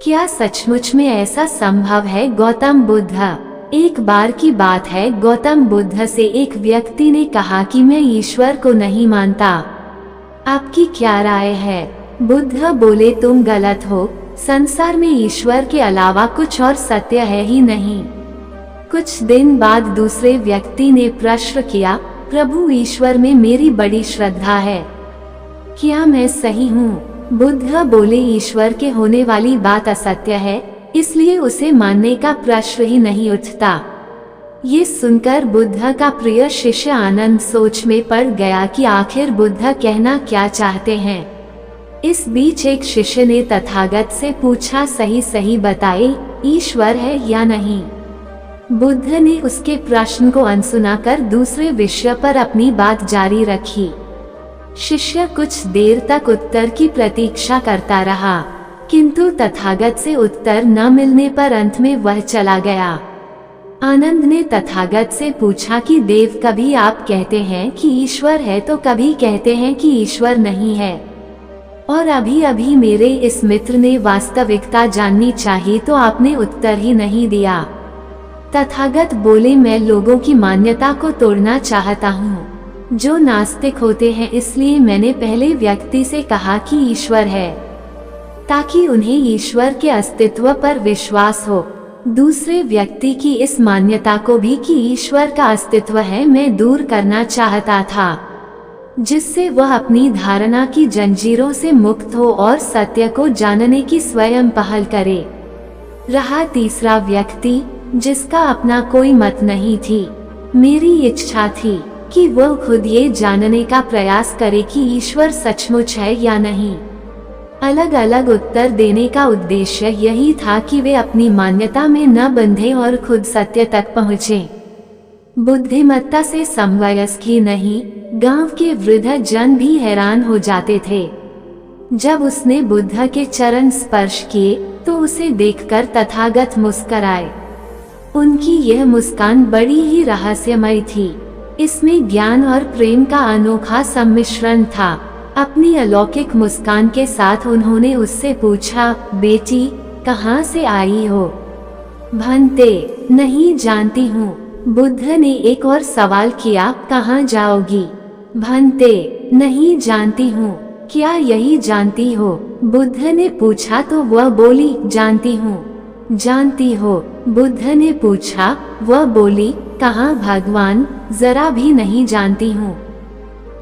क्या सचमुच में ऐसा संभव है गौतम बुद्ध? एक बार की बात है, गौतम बुद्ध से एक व्यक्ति ने कहा कि मैं ईश्वर को नहीं मानता, आपकी क्या राय है? बुद्ध बोले, तुम गलत हो, संसार में ईश्वर के अलावा कुछ और सत्य है ही नहीं। कुछ दिन बाद दूसरे व्यक्ति ने प्रश्न किया, प्रभु ईश्वर में मेरी बड़ी श्रद्धा है, क्या मैं सही हूँ? बुद्ध बोले, ईश्वर के होने वाली बात असत्य है, इसलिए उसे मानने का प्रश्न ही नहीं उठता। ये सुनकर बुद्ध का प्रिय शिष्य आनंद सोच में पड़ गया कि आखिर बुद्ध कहना क्या चाहते हैं। इस बीच एक शिष्य ने तथागत से पूछा, सही सही बताए, ईश्वर है या नहीं? बुद्ध ने उसके प्रश्न को अनसुना कर दूसरे विषय पर अपनी बात जारी रखी। शिष्य कुछ देर तक उत्तर की प्रतीक्षा करता रहा, किंतु तथागत से उत्तर न मिलने पर अंत में वह चला गया। आनंद ने तथागत से पूछा कि देव, कभी आप कहते हैं कि ईश्वर है तो कभी कहते हैं कि ईश्वर नहीं है, और अभी अभी मेरे इस मित्र ने वास्तविकता जाननी चाहिए तो आपने उत्तर ही नहीं दिया। तथागत बोले, मैं लोगों की मान्यता को तोड़ना चाहता हूँ जो नास्तिक होते हैं, इसलिए मैंने पहले व्यक्ति से कहा कि ईश्वर है, ताकि उन्हें ईश्वर के अस्तित्व पर विश्वास हो। दूसरे व्यक्ति की इस मान्यता को भी कि ईश्वर का अस्तित्व है मैं दूर करना चाहता था, जिससे वह अपनी धारणा की जंजीरों से मुक्त हो और सत्य को जानने की स्वयं पहल करे। रहा तीसरा व्यक्ति, जिसका अपना कोई मत नहीं थी। मेरी इच्छा थी कि वह खुद ये जानने का प्रयास करे कि ईश्वर सचमुच है या नहीं। अलग अलग उत्तर देने का उद्देश्य यही था कि वे अपनी मान्यता में न बंधे और खुद सत्य तक पहुँचे। बुद्धिमत्ता से समवयस्क ही नहीं, गांव के वृद्ध जन भी हैरान हो जाते थे। जब उसने बुद्ध के चरण स्पर्श किए तो उसे देखकर तथागत मुस्कराए। उनकी यह मुस्कान बड़ी ही रहस्यमय थी। इसमें ज्ञान और प्रेम का अनोखा सम्मिश्रण था। अपनी अलौकिक मुस्कान के साथ उन्होंने उससे पूछा, बेटी कहाँ से आई हो? भंते, नहीं जानती हूँ। बुद्ध ने एक और सवाल किया, कहाँ जाओगी? भंते, नहीं जानती हूँ। क्या यही जानती हो? बुद्ध ने पूछा तो वह बोली, जानती हूँ। जानती हो? बुद्ध ने पूछा, वह बोली, कहाँ भगवान? जरा भी नहीं जानती हूँ।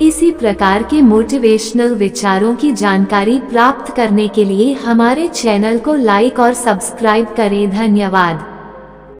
इसी प्रकार के मोटिवेशनल विचारों की जानकारी प्राप्त करने के लिए हमारे चैनल को लाइक और सब्सक्राइब करें। धन्यवाद।